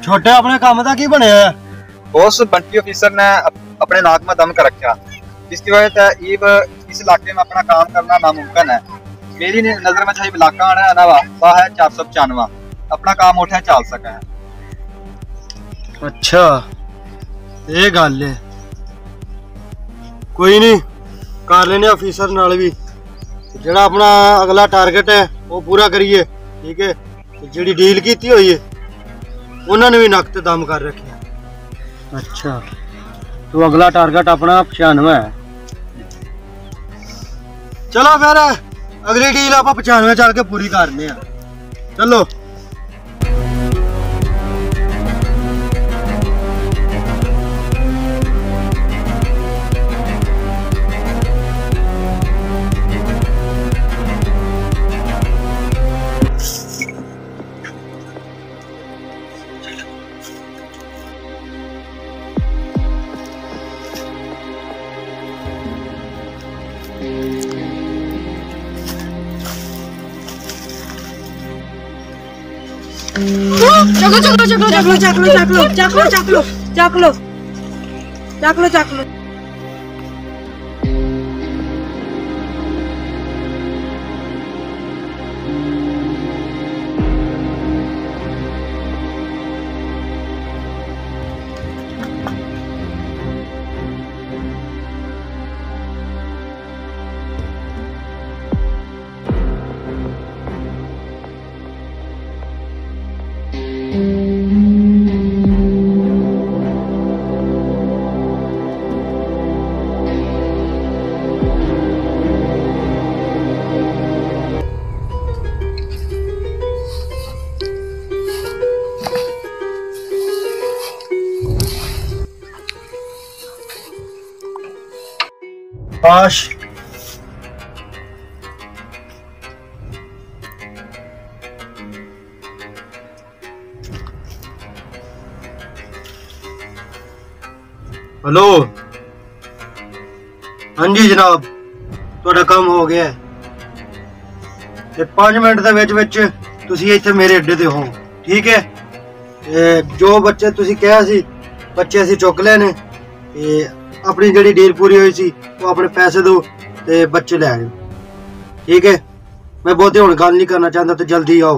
छोटे अपने काम का की बने? बॉस बंटी ऑफिसर ने अपने नाक में दम कर रखा, जिसकी वजह से इस इलाके में अपना काम करना नामुमकिन है। मेरी नजर में जो इलाका है ना वह है 495। अपना काम उठा चल सका है। अच्छा ये गल है, कोई नहीं कर लेने ऑफिसर नाल भी। जेड़ा अपना अगला टारगेट है वो पूरा करिए, ठीक है। जी डील की हुई है उन्होंने भी नक ते दम कर रखे। अच्छा तो अगला टारगेट अपना 95 है। चलो फिर अगली डील आप 95 चल के पूरी करने हैं। चलो चकलो। पाश हेलो, हाँ जी जनाब, थोड़ा काम हो गया है। 5 मिनट ਦੇ ਵਿੱਚ ਤੁਸੀਂ ਇੱਥੇ ਮੇਰੇ ਅੱਡੇ ਤੇ ਹੋ, ठीक है। जो बच्चे ਤੁਸੀਂ ਕਿਹਾ ਸੀ ਬੱਚੇ ਅਸੀਂ ਚੁੱਕ ਲਏ ਨੇ ਤੇ अपनी जी डील पूरी हुई सी वो अपने पैसे दो ते बच्चे ले आए, ठीक है। मैं बहुते हुण गल नहीं करना चाहता तो जल्दी आओ।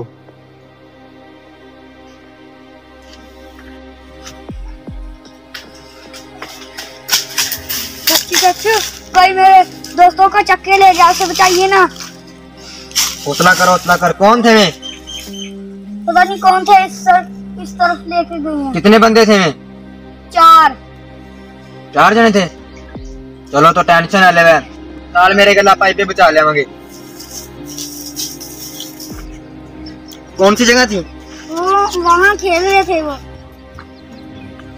चाचू कोई मेरे दोस्तों का चक्के ले गया, उसे बचाइए ना। उतना कर। कौन थे? पता नहीं कौन थे, इस तरफ लेके गए हैं। कितने बंदे थे? 4 जने थे। चलो तो टेंशन है ले, साल मेरे गला पाइपे बचा लेवांगे। कौन सी जगह थी? वहाँ खेल रहे थे वो।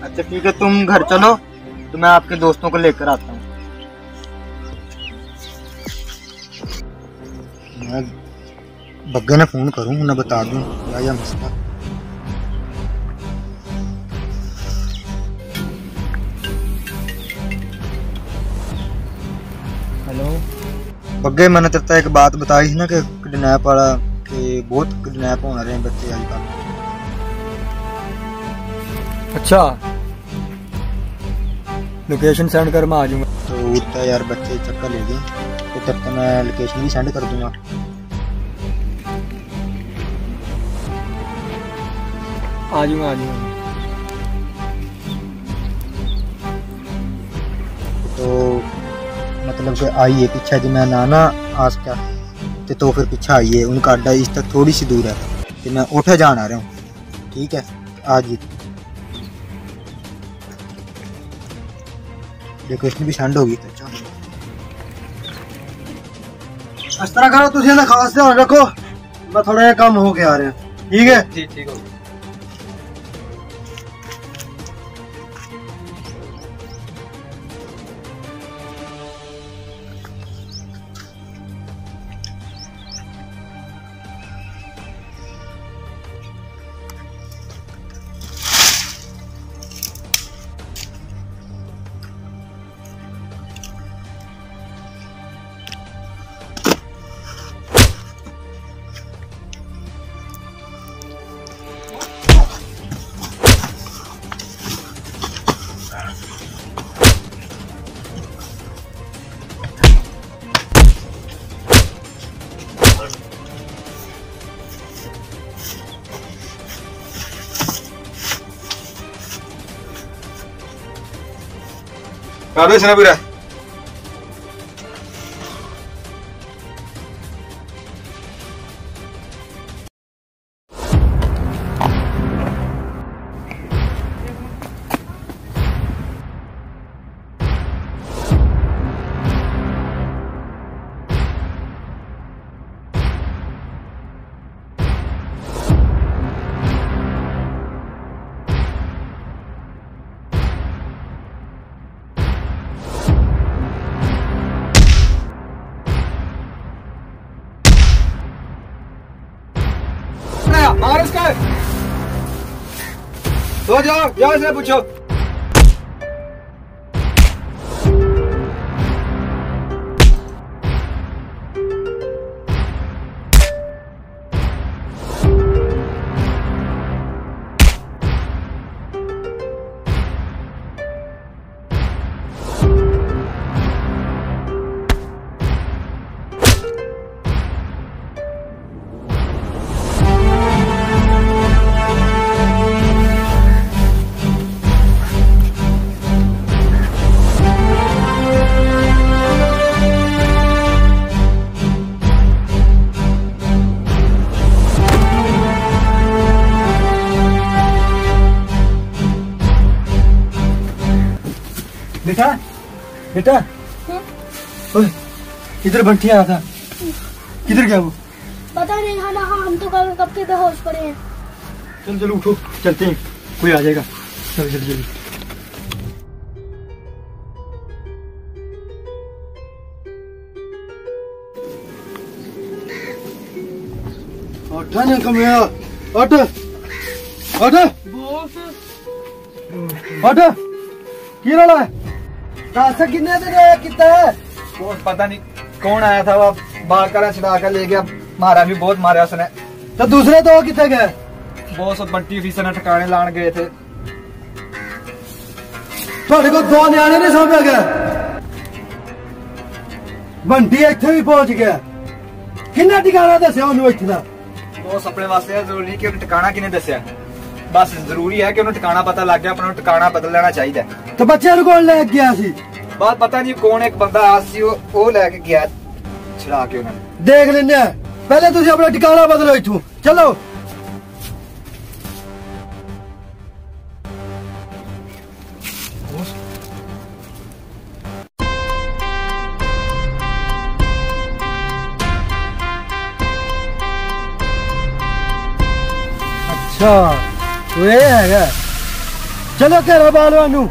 अच्छा ठीक है, तुम घर चलो तो मैं आपके दोस्तों को लेकर आता हूँ। मैं बग्गे ने फोन करूँ, उन्हें बता दूँ क्या मसला। हेलो बग्गे, मैंने तेरे एक बात बताई थी ना कि किडनैप वाला, कि बहुत किडनैप होने रहे हैं बच्चे आजकल। अच्छा लोकेशन सेंड कर, मैं आ जाऊंगा। तो उतना यार बच्चे चक्कर ले गए तो तब तक मैं लोकेशन भी सेंड कर दूंगा। आ जाऊंगा। तो मतलब कि आइए पीछे जी, मैं ना आ सका तो फिर पीछे आइए, उनका अड्डा इस तक थोड़ी सी दूर है तो मैं उठे जान आ रहा हूँ, ठीक है। आज ही लोकेशन भी सेंड होगी। तो इस तरह करो, तुम खास ध्यान रखो, मैं थोड़ा काम हो के आ रहा हूँ, ठीक है। ठीक हो। कर दो इसने पूरा। मार उसका। तो जाओ जाओ इससे पूछो। बेटा बेटा ओए इधर बंटी आया था, किधर गया वो? पता नहीं। हाँ ना, हाँ हम तो कब के बेहोश पड़े हैं। चल चलो उठो, चलते हैं, कोई आ जाएगा। चल जल्दी जल्दी। नहीं कम हट हट हट। की रोला है? पैसा कितने दे कितना है? वो पता नहीं कौन आया था, वो बाल का छुड़ा कर ले गया। मारा भी बहुत मारा उसने। तो दूसरे दो कितने गए? वो सब बंटी ऑफिसर ने ठिकाने लाने गए थे। थोड़े को दो न्याणे नहीं समझ गया। बंटी इतने भी पहुंच गया। किन्ना ठिकाना दसिया उन्होंने इतना? वो अपने वास्ते जरूरी नहीं कि उन्हें ठिकाना किने दसिया, बस जरूरी है कि उन्हें ठिकाना पता लग गया, अपना ठिकाना बदल लेना चाहिए। तो बच्चे कौन ले गया सी? बात पता नहीं कौन एक बंदा आया सी, वो लेके गया छुड़ा के उन्होंने। देख लेने, पहले तुझे अपना ठिकाना बदलो इथू। चलो अच्छा वो ये है। चलो कह बालवानू।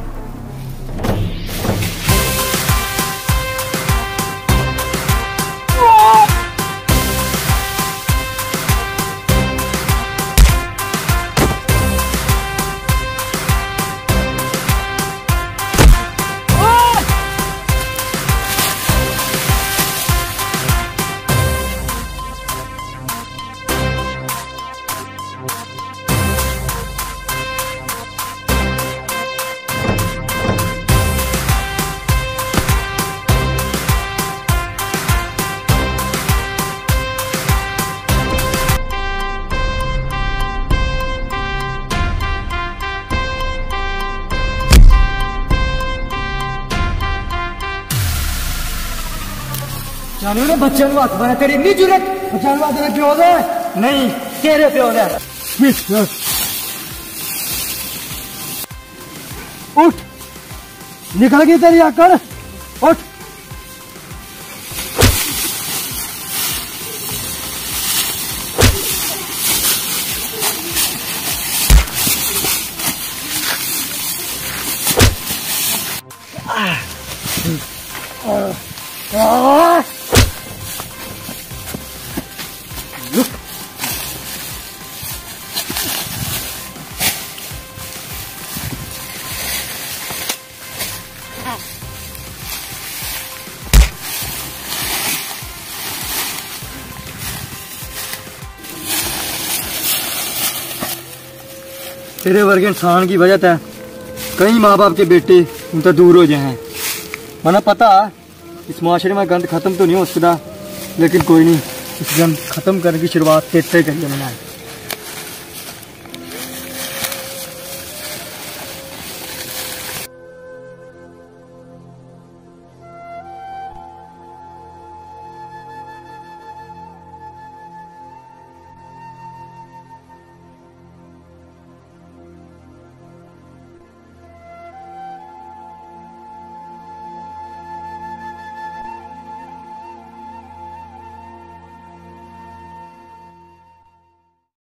जानू ने बच्चे हथ पाया, तेरी इन्नी जरूरत? बच्चा तेरे प्यो दे? नहीं तेरे प्यो दे। उठ, निकल गई तेरी आकर। उठ। तेरे वर्गे इंसान की वजह से कई माँ बाप के बेटे उनसे दूर हो जाए हैं। मना पता इस माशरे में गंद खत्म तो नहीं हो सकता, लेकिन कोई नहीं, इस गंद खत्म करने की शुरुआत तेरे से करिए। मैंने